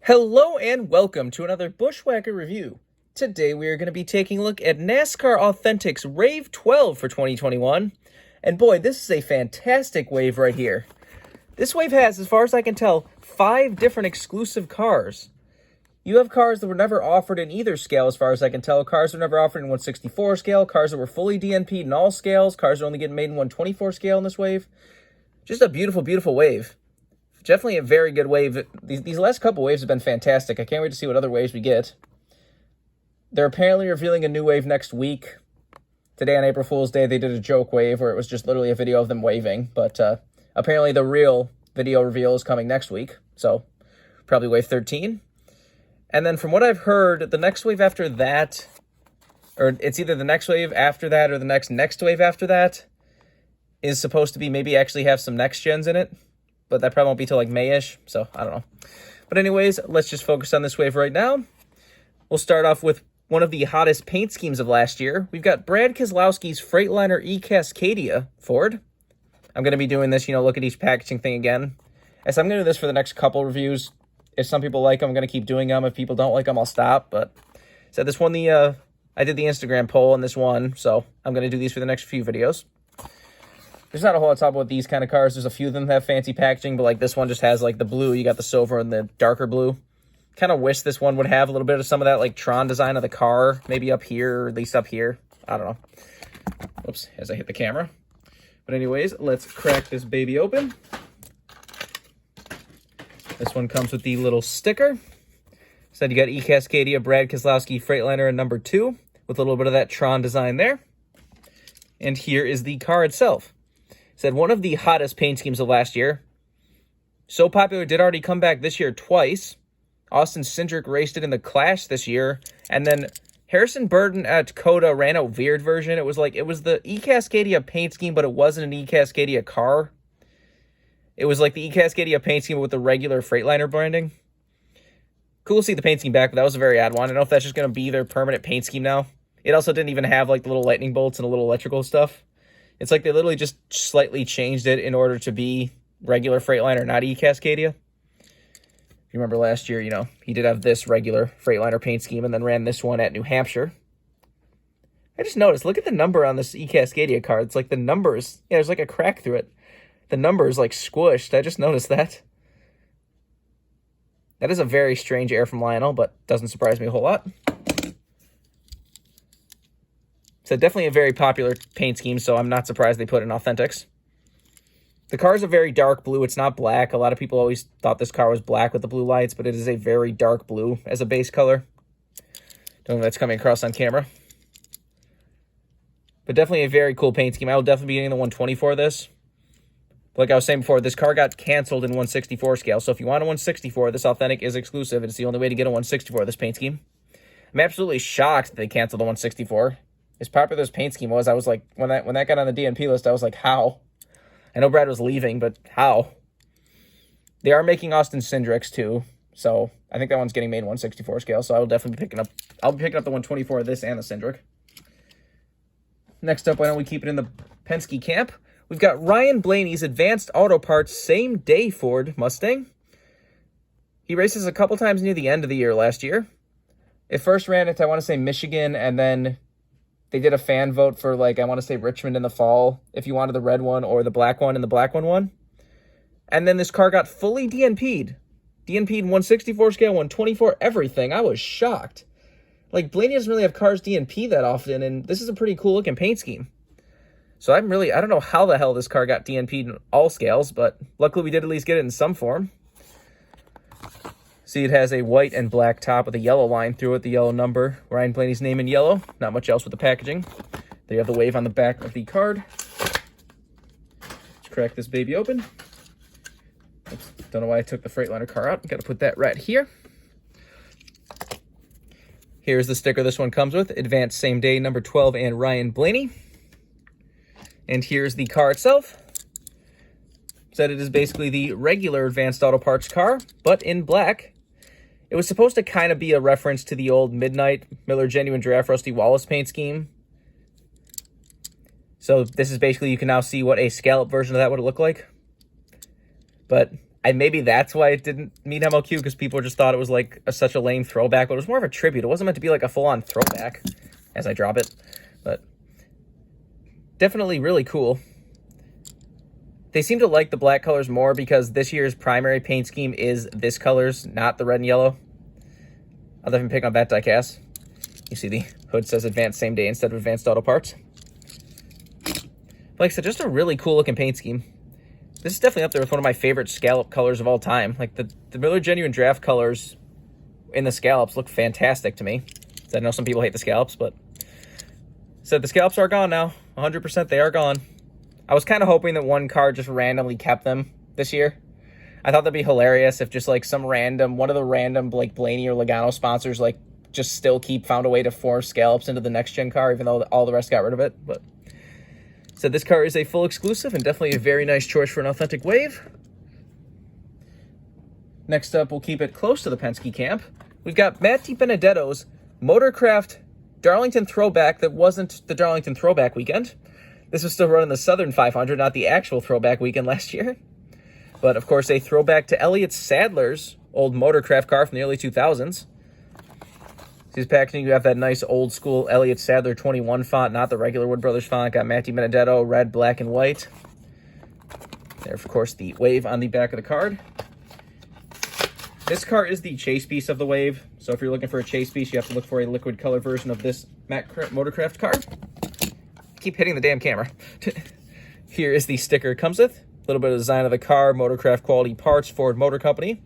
Hello and welcome to another Bushwhacker review. Today we are going to be taking a look at NASCAR Authentics Rave 12 for 2021. And boy, this is a fantastic wave right here. This wave has, as far as I can tell, 5 different exclusive cars. You have cars that were never offered in either scale, as far as I can tell. Cars that were never offered in 164 scale, cars that were fully DNP'd in all scales, cars that only get made in 124 scale in this wave. Just a beautiful, beautiful wave. Definitely a very good wave. These last couple waves have been fantastic. I can't wait to see what other waves we get. They're apparently revealing a new wave next week. Today on April Fool's Day, they did a joke wave where it was just literally a video of them waving. But apparently the real video reveal is coming next week. So probably wave 13. And then from what I've heard, the next wave after that, or it's either the next wave after that or the next wave after that, is supposed to be maybe actually have some next gens in it. But that probably won't be till like May-ish, so I don't know. But anyways, let's just focus on this wave right now. We'll start off with one of the hottest paint schemes of last year. We've got Brad Keselowski's Freightliner eCascadia Ford. I'm going to be doing this, look at each packaging thing again. As I'm going to do this for the next couple reviews. If some people like them, I'm going to keep doing them. If people don't like them, I'll stop. But so this one, I did the Instagram poll on this one, so I'm going to do these for the next few videos. There's not a whole lot to talk about these kind of cars. There's a few of them that have fancy packaging, but like this one just has like the blue. You got the silver and the darker blue. Kind of wish this one would have a little bit of some of that like Tron design of the car. Maybe up here, or at least up here. I don't know. Oops, as I hit the camera. But anyways, let's crack this baby open. This one comes with the little sticker. Said you got eCascadia, Brad Keselowski Freightliner, and number 2, with a little bit of that Tron design there. And here is the car itself. Said one of the hottest paint schemes of last year. So popular, it did already come back this year twice. Austin Cindric raced it in the Clash this year. And then Harrison Burton at Coda ran a weird version. It was the eCascadia paint scheme, but it wasn't an eCascadia car. It was like the eCascadia paint scheme with the regular Freightliner branding. Cool to see the paint scheme back, but that was a very odd one. I don't know if that's just going to be their permanent paint scheme now. It also didn't even have like the little lightning bolts and a little electrical stuff. It's like they literally just slightly changed it in order to be regular Freightliner, not eCascadia. If you remember last year, he did have this regular Freightliner paint scheme and then ran this one at New Hampshire. I just noticed, look at the number on this eCascadia card. It's like the numbers, there's like a crack through it. The number is like squished. I just noticed that. That is a very strange error from Lionel, but doesn't surprise me a whole lot. So definitely a very popular paint scheme, so I'm not surprised they put it in Authentics. The car is a very dark blue. It's not black. A lot of people always thought this car was black with the blue lights, but it is a very dark blue as a base color. Don't know if that's coming across on camera. But definitely a very cool paint scheme. I will definitely be getting the 124 of this. But like I was saying before, this car got canceled in 164 scale. So if you want a 164, this Authentic is exclusive. It's the only way to get a 164 of this paint scheme. I'm absolutely shocked that they canceled the 164. As popular as paint scheme was, I was like, when that got on the DNP list, I was like, how? I know Brad was leaving, but how? They are making Austin Cindrics too, so I think that one's getting made in 164 scale. So I will definitely be picking up. I'll be picking up the 124 of this and the Cindric. Next up, why don't we keep it in the Penske camp? We've got Ryan Blaney's Advanced Auto Parts Same Day Ford Mustang. He races a couple times near the end of the year last year. It first ran at, I want to say, Michigan, and then they did a fan vote for, I want to say Richmond in the fall, if you wanted the red one or the black one, and the black one won. And then this car got fully DNP'd. DNP'd in 164 scale, 124, everything. I was shocked. Blaney doesn't really have cars DNP that often, and this is a pretty cool looking paint scheme. So I don't know how the hell this car got DNP'd in all scales, but luckily we did at least get it in some form. See, it has a white and black top with a yellow line through it, the yellow number, Ryan Blaney's name in yellow. Not much else with the packaging. There you have the wave on the back of the card. Let's crack this baby open. Oops, don't know why I took the Freightliner car out. Got to put that right here. Here's the sticker this one comes with. Advanced Same Day, number 12, and Ryan Blaney. And here's the car itself. Said it is basically the regular Advanced Auto Parts car, but in black. It was supposed to kind of be a reference to the old Midnight Miller Genuine Giraffe Rusty Wallace paint scheme. So this is basically, you can now see what a scallop version of that would look like. But maybe that's why it didn't meet MLQ, because people just thought it was like such a lame throwback, but it was more of a tribute. It wasn't meant to be like a full-on throwback as I drop it, but definitely really cool. They seem to like the black colors more because this year's primary paint scheme is this colors, not the red and yellow. I'll definitely pick up that diecast. You see the hood says advanced same day instead of advanced auto parts. Like I said, just a really cool looking paint scheme. This is definitely up there with one of my favorite scallop colors of all time. Like the Miller Genuine Draft colors in the scallops look fantastic to me. So I know some people hate the scallops, but so the scallops are gone now. 100% they are gone. I was kind of hoping that one car just randomly kept them this year. I thought that'd be hilarious if just like one of the random like Blaney or Logano sponsors like just still found a way to force scallops into the next gen car, even though all the rest got rid of it. But so this car is a full exclusive and definitely a very nice choice for an authentic wave. Next up, we'll keep it close to the Penske camp. We've got Matt DiBenedetto's Motorcraft Darlington Throwback that wasn't the Darlington Throwback weekend. This was still running the Southern 500, not the actual throwback weekend last year. But, of course, a throwback to Elliott Sadler's old Motorcraft car from the early 2000s. His packaging, you have that nice old-school Elliott Sadler 21 font, not the regular Wood Brothers font. Got Matt DiBenedetto, red, black, and white. There, of course, the wave on the back of the card. This car is the chase piece of the wave. So if you're looking for a chase piece, you have to look for a liquid color version of this Motorcraft car. Keep hitting the damn camera. Here is the sticker it comes with. A little bit of design of the car, Motorcraft quality parts, Ford Motor Company.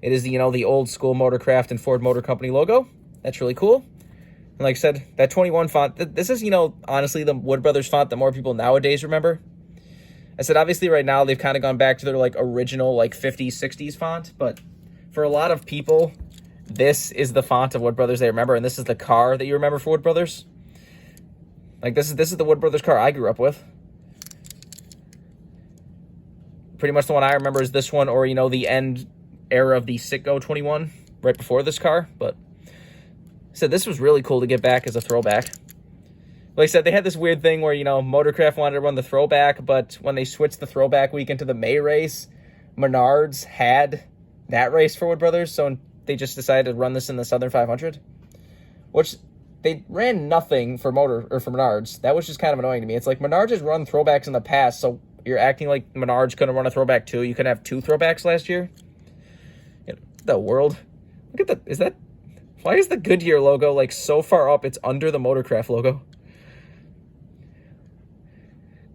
It is the, the old school Motorcraft and Ford Motor Company logo. That's really cool. And like I said, that 21 font, this is, honestly the Wood Brothers font that more people nowadays remember. I said, obviously right now they've kind of gone back to their like original like 50s, 60s font, but for a lot of people, this is the font of Wood Brothers they remember, and this is the car that you remember for Wood Brothers. Like this is the Wood Brothers car I grew up with. Pretty much the one I remember is this one, or the end era of the Citgo 21, right before this car. But so this was really cool to get back as a throwback. Like I said, they had this weird thing where Motorcraft wanted to run the throwback, but when they switched the throwback week into the May race, Menards had that race for Wood Brothers, so they just decided to run this in the Southern 500, which they ran nothing for Menards. That was just kind of annoying to me. It's like Menards has run throwbacks in the past, so you're acting like Menards couldn't run a throwback too. You couldn't have two throwbacks last year. The world. Look at why is the Goodyear logo like so far up? It's under the Motorcraft logo.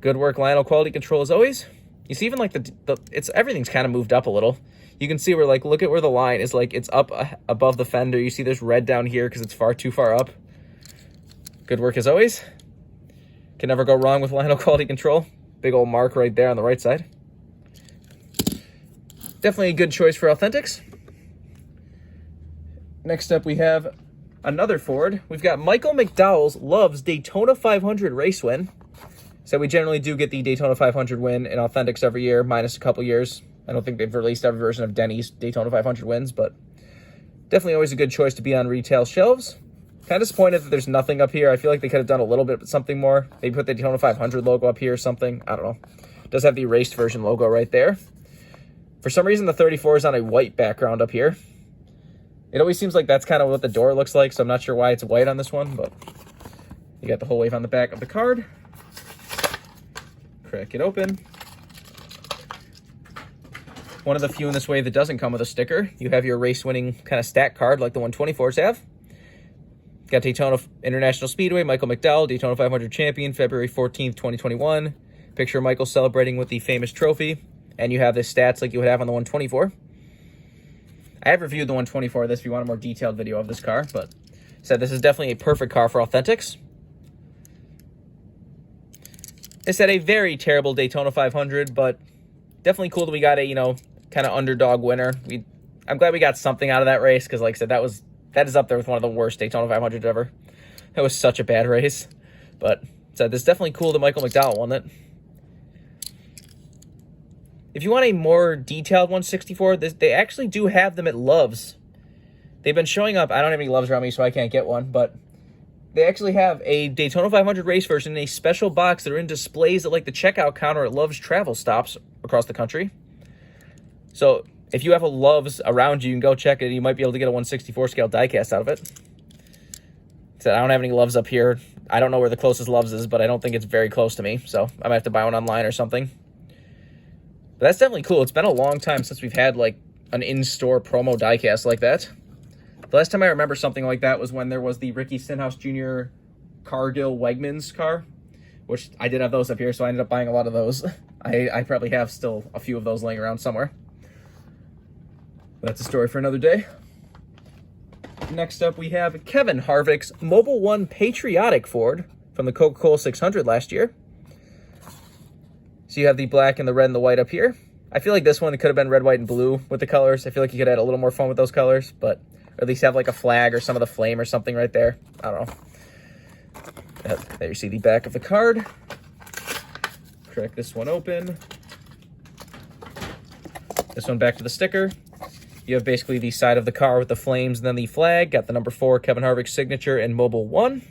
Good work, Lionel. Quality control as always. You see, even like everything's kind of moved up a little. You can see where look at where the line is, it's up above the fender. You see there's red down here because it's too far up. Good work as always. Can never go wrong with Lionel quality control. Big old mark right there on the right side. Definitely a good choice for Authentics. Next up we have another Ford. We've got Michael McDowell's Love's Daytona 500 race win. So we generally do get the Daytona 500 win in Authentics every year, minus a couple years. I don't think they've released every version of Denny's Daytona 500 wins, but definitely always a good choice to be on retail shelves. Kind of disappointed that there's nothing up here. I feel like they could have done a little bit something more. Maybe put the Daytona 500 logo up here or something. I don't know. It does have the raced version logo right there. For some reason, the 34 is on a white background up here. It always seems like that's kind of what the door looks like, so I'm not sure why it's white on this one, but you got the whole wave on the back of the card. Crack it open. One of the few in this wave that doesn't come with a sticker. You have your race-winning kind of stat card like the 124s have. Got Daytona International Speedway, Michael McDowell, Daytona 500 champion, February 14th, 2021. Picture of Michael celebrating with the famous trophy. And you have the stats like you would have on the 124. I have reviewed the 124 of this if you want a more detailed video of this car, but said this is definitely a perfect car for Authentics. It's at a very terrible Daytona 500, but definitely cool that we got a, kind of underdog winner. I'm glad we got something out of that race, because like I said, that is up there with one of the worst Daytona 500s ever. That was such a bad race. But so it's definitely cool that Michael McDowell won it. If you want a more detailed 164, they actually do have them at Love's. They've been showing up. I don't have any Love's around me, so I can't get one, but they actually have a Daytona 500 race version in a special box that are in displays at like the checkout counter at Love's travel stops across the country. So if you have a Loves around you, you can go check it. You might be able to get a 1/64 scale diecast out of it. So I don't have any Loves up here. I don't know where the closest Loves is, but I don't think it's very close to me. So I might have to buy one online or something. But that's definitely cool. It's been a long time since we've had like an in-store promo diecast like that. The last time I remember something like that was when there was the Ricky Stenhouse Jr. Cargill Wegmans car, which I did have those up here, so I ended up buying a lot of those. I probably have still a few of those laying around somewhere. But that's a story for another day. Next up, we have Kevin Harvick's Mobil 1 Patriotic Ford from the Coca-Cola 600 last year. So you have the black and the red and the white up here. I feel like this one could have been red, white, and blue with the colors. I feel like you could add a little more fun with those colors, but or at least have like a flag or some of the flame or something right there. I don't know. There you see the back of the card. Crack this one open. This one back to the sticker. You have basically the side of the car with the flames and then the flag. Got the number 4 Kevin Harvick signature and Mobil 1.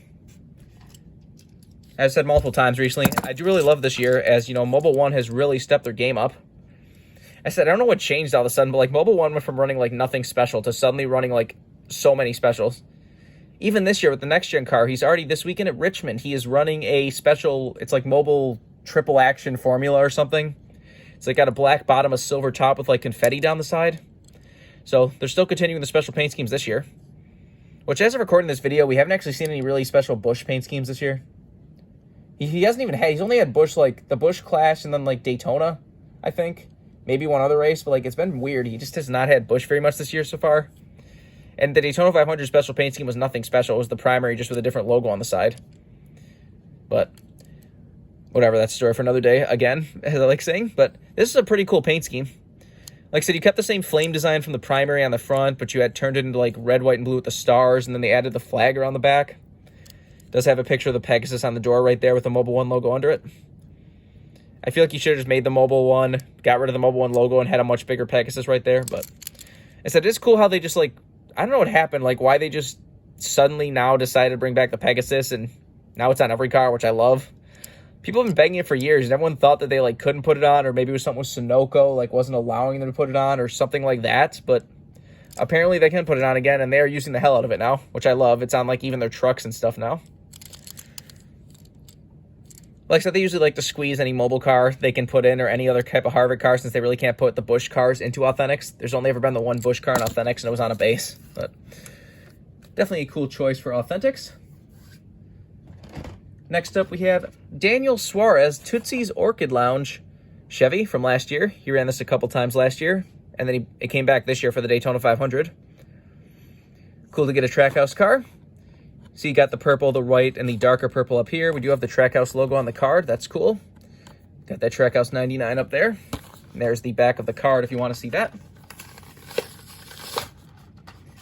As I said multiple times recently, I do really love this year as, you know, Mobil 1 has really stepped their game up. I said, I don't know what changed all of a sudden, but like Mobil 1 went from running like nothing special to suddenly running like so many specials. Even this year with the next gen car, he's already this weekend at Richmond. He is running a special, it's like Mobil triple action formula or something. It's like got a black bottom, a silver top with like confetti down the side. So they're still continuing the special paint schemes this year. Which as of recording this video, we haven't actually seen any really special Busch paint schemes this year. He hasn't even had, he's only had Busch, like the Busch Clash and then like Daytona, I think. Maybe one other race, but like it's been weird. He just has not had Busch very much this year so far. And the Daytona 500 special paint scheme was nothing special. It was the primary just with a different logo on the side. But whatever, that's a story for another day, again, as I like saying. But this is a pretty cool paint scheme. Like I said, you kept the same flame design from the primary on the front, but you had turned it into like red, white, and blue with the stars, and then they added the flag around the back. It does have a picture of the Pegasus on the door right there with the Mobil 1 logo under it. I feel like you should have just made the Mobil 1, got rid of the Mobil 1 logo, and had a much bigger Pegasus right there. But I said, it's cool how they just like, I don't know what happened, like why they just suddenly now decided to bring back the Pegasus, and now it's on every car, which I love. People have been begging it for years, and everyone thought that they like couldn't put it on, or maybe it was something with Sunoco, like wasn't allowing them to put it on, or something like that. But apparently they can put it on again, and they are using the hell out of it now, which I love. It's on like even their trucks and stuff now. Like I said, they usually like to squeeze any Mobil car they can put in, or any other type of Harvick car, since they really can't put the Busch cars into Authentics. There's only ever been the one Busch car in Authentics, and it was on a base. But definitely a cool choice for Authentics. Next up, we have Daniel Suarez, Tootsie's Orchid Lounge Chevy from last year. He ran this a couple times last year, and then it came back this year for the Daytona 500. Cool to get a Trackhouse car. So you got the purple, the white, and the darker purple up here. We do have the Trackhouse logo on the card. That's cool. Got that Trackhouse 99 up there. And there's the back of the card if you want to see that.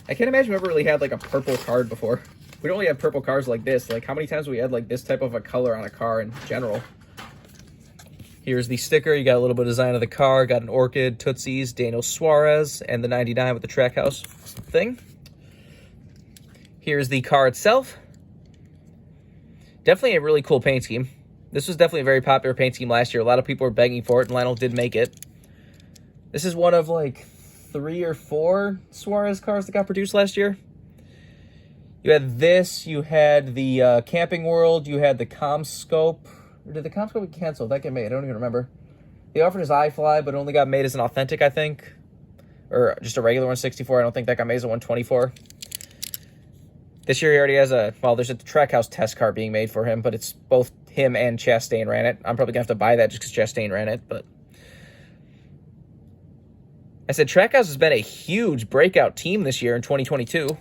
I can't imagine we ever really had like a purple card before. We don't really have purple cars like this. Like how many times have we had like this type of a color on a car in general? Here's the sticker. You got a little bit of design of the car. Got an orchid, Tootsie's, Daniel Suarez, and the 99 with the Trackhouse thing. Here's the car itself. Definitely a really cool paint scheme. This was definitely a very popular paint scheme last year. A lot of people were begging for it, and Lionel did make it. This is one of like 3 or 4 Suarez cars that got produced last year. You had this, you had the Camping World, you had the ComScope. Or did the ComScope get canceled? That get made, I don't even remember. They offered his iFly, but it only got made as an authentic, I think. Or just a regular 164. I don't think that got made as a 124. This year he already has a, well, there's a Trackhouse test car being made for him, but it's both him and Chastain ran it. I'm probably going to have to buy that just because Chastain ran it, but I said Trackhouse has been a huge breakout team this year in 2022.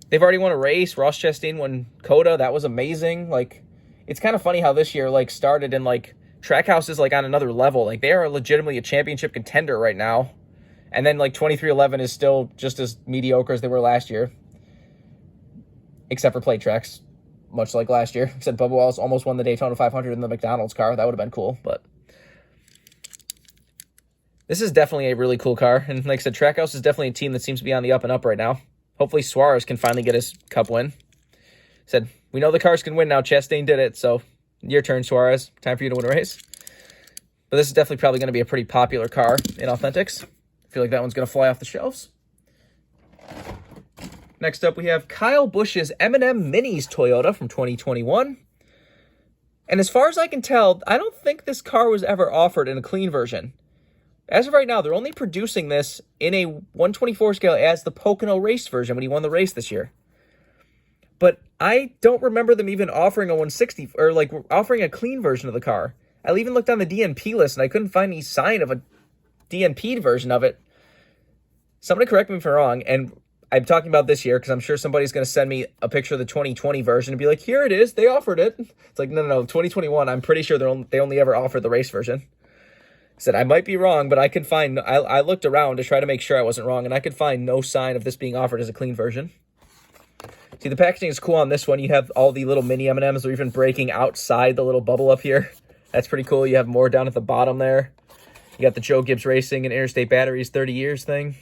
They've already won a race. Ross Chastain won COTA. That was amazing. Like, it's kind of funny how this year, like, started and, like, Trackhouse is, like, on another level. Like, they are legitimately a championship contender right now. And then, like, 2311 is still just as mediocre as they were last year. Except for plate tracks, much like last year. Except Bubba Wallace almost won the Daytona 500 in the McDonald's car. That would have been cool, but this is definitely a really cool car. And like I said, Trackhouse is definitely a team that seems to be on the up and up right now. Hopefully Suarez can finally get his cup win. Said, we know the cars can win now. Chastain did it, so your turn, Suarez. Time for you to win a race. But this is definitely probably going to be a pretty popular car in Authentics. I feel like that one's going to fly off the shelves. Next up, we have Kyle Busch's M&M Minis Toyota from 2021. And as far as I can tell, I don't think this car was ever offered in a clean version. As of right now, they're only producing this in a 124 scale as the Pocono race version when he won the race this year. But I don't remember them even offering a 160 or like offering a clean version of the car. I even looked on the DNP list and I couldn't find any sign of a DNP version of it. Somebody correct me if I'm wrong, and I'm talking about this year because I'm sure somebody's going to send me a picture of the 2020 version and be like, here it is, they offered it. It's like, no, 2021, I'm pretty sure they only ever offered the race version. I said, I might be wrong, but I could find, I looked around to try to make sure I wasn't wrong, and I could find no sign of this being offered as a clean version. See, the packaging is cool on this one. You have all the little mini M&Ms. They're even breaking outside the little bubble up here. That's pretty cool. You have more down at the bottom there. You got the Joe Gibbs Racing and Interstate Batteries 30 years thing.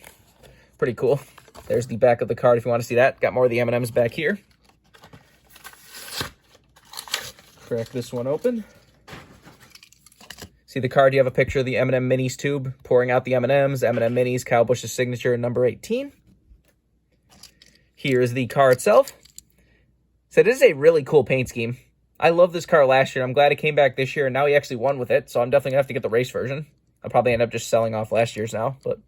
Pretty cool. There's the back of the card if you want to see that. Got more of the M&Ms back here. Crack this one open. See the card, you have a picture of the M&M Minis tube pouring out the M&Ms. M&M Minis, Kyle Busch's signature, number 18. Here is the car itself. So this is a really cool paint scheme. I love this car last year. I'm glad it came back this year, and now he actually won with it, so I'm definitely going to have to get the race version. I'll probably end up just selling off last year's now. But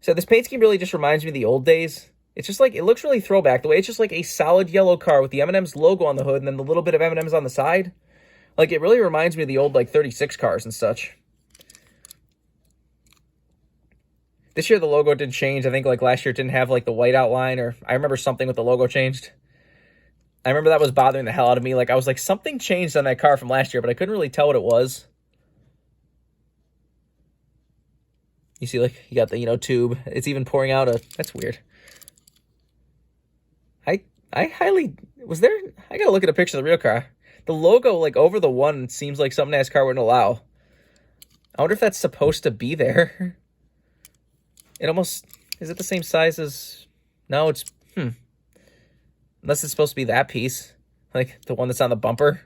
so this paint scheme really just reminds me of the old days. It's just like, it looks really throwback. The way it's just like a solid yellow car with the M&M's logo on the hood and then the little bit of M&M's on the side. Like, it really reminds me of the old, like, 36 cars and such. This year, the logo did change. I think, like, last year it didn't have, like, the white outline, or I remember something with the logo changed. I remember that was bothering the hell out of me. Like, I was like, something changed on that car from last year, but I couldn't really tell what it was. You see, like, you got the, tube. It's even pouring out a... That's weird. I highly... Was there... I gotta look at a picture of the real car. The logo, like, over the one seems like something NASCAR wouldn't allow. I wonder if that's supposed to be there. It almost... Is it the same size as... No, it's... Unless it's supposed to be that piece. Like, the one that's on the bumper.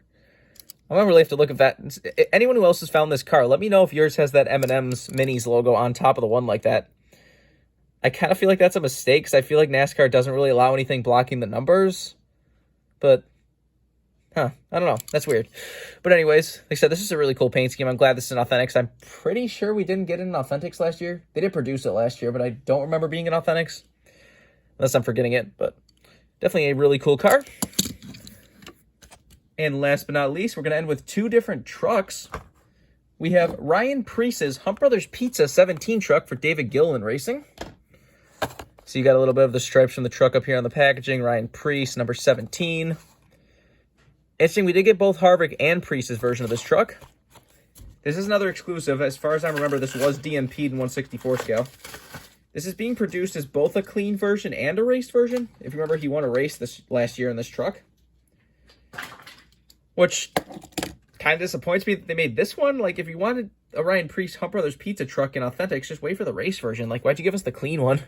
I'm gonna really have to look at that. Anyone who else has found this car, let me know if yours has that M&M's Minis logo on top of the one like that. I kind of feel like that's a mistake, because I feel like NASCAR doesn't really allow anything blocking the numbers. But... I don't know. That's weird. But anyways, like I said, this is a really cool paint scheme. I'm glad this is an Authentics. I'm pretty sure we didn't get it in Authentics last year. They did produce it last year, but I don't remember being in Authentics. Unless I'm forgetting it, but definitely a really cool car. And last but not least, we're going to end with two different trucks. We have Ryan Preece's Hunt Brothers Pizza 17 truck for David Gilliland Racing. So you got a little bit of the stripes from the truck up here on the packaging. Ryan Preece, number 17. Interesting, we did get both Harvick and Preece's version of this truck. This is another exclusive. As far as I remember, this was DNP'd in 164 scale. This is being produced as both a clean version and a raced version. If you remember, he won a race this last year in this truck. Which kind of disappoints me that they made this one. Like, if you wanted a Ryan Preece Hunt Brothers Pizza truck in Authentics, just wait for the race version. Like, why'd you give us the clean one?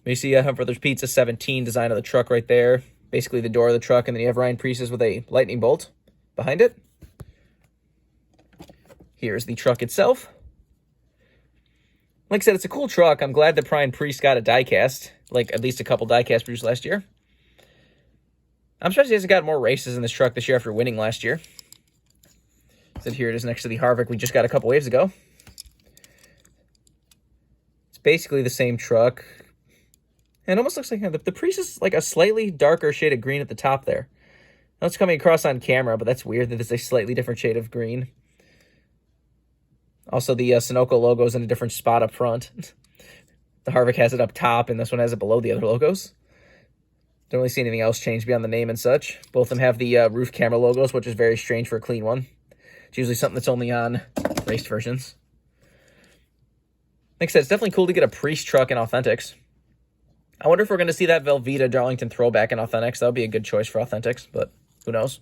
You see a Hunt Brothers Pizza 17 design of the truck right there. Basically the door of the truck, and then you have Ryan Preece's with a lightning bolt behind it. Here's the truck itself. Like I said, it's a cool truck. I'm glad that Ryan Preece got a diecast, like at least a couple diecasts produced last year. I'm surprised he hasn't got more races in this truck this year after winning last year. So here it is next to the Harvick we just got a couple waves ago. It's basically the same truck. And it almost looks like the Preece is like a slightly darker shade of green at the top there. I know it's coming across on camera, but that's weird that it's a slightly different shade of green. Also, the Sunoco logo is in a different spot up front. The Harvick has it up top, and this one has it below the other logos. Don't really see anything else change beyond the name and such. Both of them have the roof camera logos, which is very strange for a clean one. It's usually something that's only on raced versions. Like I said, it's definitely cool to get a Preece truck in Authentics. I wonder if we're going to see that Velveeta Darlington throwback in Authentics. That would be a good choice for Authentics, but who knows.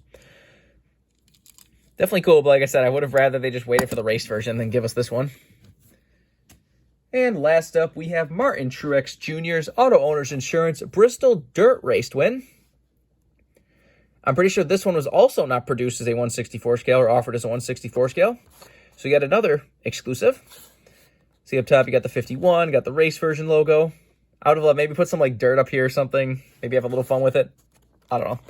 Definitely cool, but like I said, I would have rather they just waited for the race version than give us this one. And last up, we have Martin Truex Jr.'s Auto Owners Insurance Bristol Dirt Race Win. I'm pretty sure this one was also not produced as a 164 scale or offered as a 164 scale. So you got another exclusive. See up top, you got the 51, got the race version logo. I would have maybe put some like dirt up here or something. Maybe have a little fun with it. I don't know.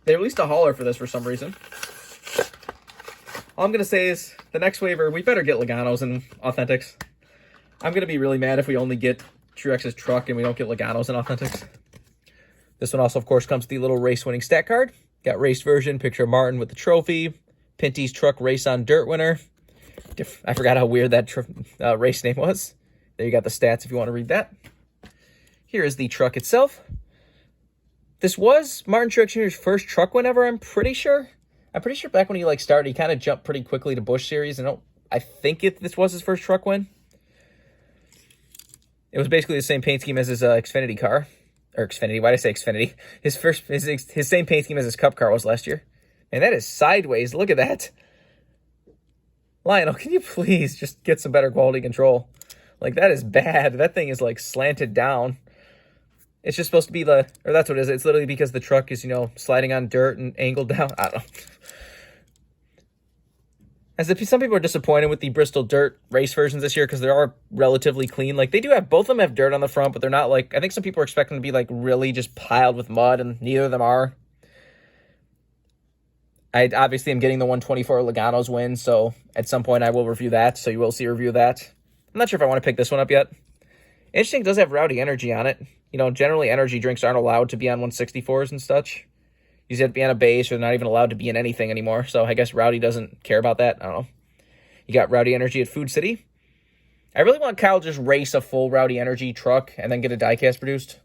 They released a hauler for this for some reason. All I'm going to say is the next waiver, we better get Logano's and Authentics. I'm going to be really mad if we only get Truex's truck and we don't get Logano's and Authentics. This one also, of course, comes with the little race-winning stat card. Got race version, picture of Martin with the trophy. Pinty's truck race on dirt winner. I forgot how weird that race name was. There you got the stats if you want to read that. Here is the truck itself. This was Martin Truex Jr.'s first truck win ever, I'm pretty sure. I'm pretty sure back when he started, he kind of jumped pretty quickly to Busch Series. I think this was his first truck win. It was basically the same paint scheme as his Xfinity car. Or Xfinity, why did I say Xfinity? His same paint scheme as his Cup car was last year. And that is sideways. Look at that. Lionel, can you please just get some better quality control? Like, that is bad. That thing is, slanted down. It's just supposed to be or that's what it is. It's literally because the truck is, sliding on dirt and angled down. I don't know. Some people are disappointed with the Bristol dirt race versions this year because they are relatively clean. They do have, both of them have dirt on the front, but they're not I think some people are expecting them to be really just piled with mud, and neither of them are. I obviously am getting the 124 Logano's win, so at some point I will review that, so you will see a review of that. I'm not sure if I want to pick this one up yet. Interesting, it does have Rowdy Energy on it. Generally energy drinks aren't allowed to be on 164s and such. You have to be on a base, or they're not even allowed to be in anything anymore. So I guess Rowdy doesn't care about that. I don't know. You got Rowdy Energy at Food City. I really want Kyle to just race a full Rowdy Energy truck and then get a diecast produced.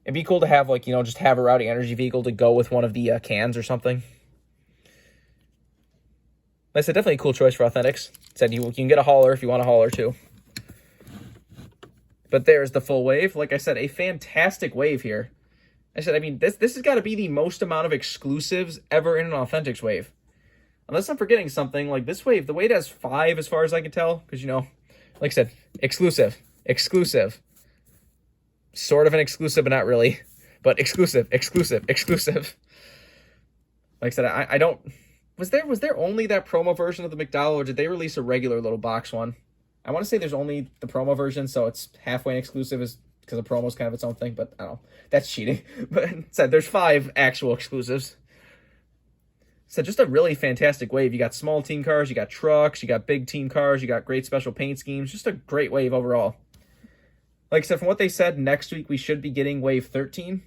It'd be cool to have, just have a Rowdy Energy vehicle to go with one of the cans or something. That's definitely a cool choice for Authentics. Said you can get a hauler if you want a hauler too. But there's the full wave. Like I said, a fantastic wave here. This has got to be the most amount of exclusives ever in an Authentics wave. Unless I'm forgetting something, this wave, the wave has 5 as far as I can tell. Because, like I said, exclusive. Sort of an exclusive, but not really. But exclusive. Like I said, I don't... Was there only that promo version of the McDowell, or did they release a regular little box one? I want to say there's only the promo version, so it's halfway an exclusive because the promo is kind of its own thing, but I don't know. That's cheating. But said there's 5 actual exclusives. So just a really fantastic wave. You got small team cars, you got trucks, you got big team cars, you got great special paint schemes. Just a great wave overall. Like I said, from what they said, next week we should be getting wave 13.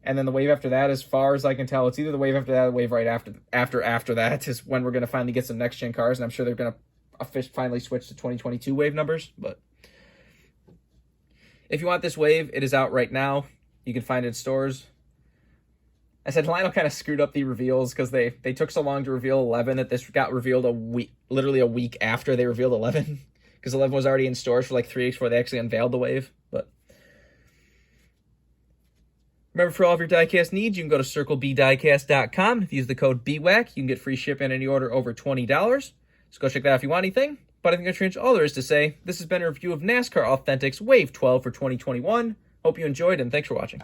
And then the wave after that, as far as I can tell, it's either the wave after that or the wave right after that is when we're going to finally get some next-gen cars. And I'm sure they're going to finally switch to 2022 wave numbers. But if you want this wave, it is out right now. You can find it in stores. I said Lionel kind of screwed up the reveals because they took so long to reveal 11 that this got revealed literally a week after they revealed 11. Because 11 was already in stores for 3 weeks before they actually unveiled the wave. But remember, for all of your diecast needs, you can go to circlebdiecast.com. If you use the code BWhack, you can get free shipping on any order over $20. So go check that out if you want anything. But I think that's pretty much all there is to say. This has been a review of NASCAR Authentics Wave 12 for 2021. Hope you enjoyed, and thanks for watching.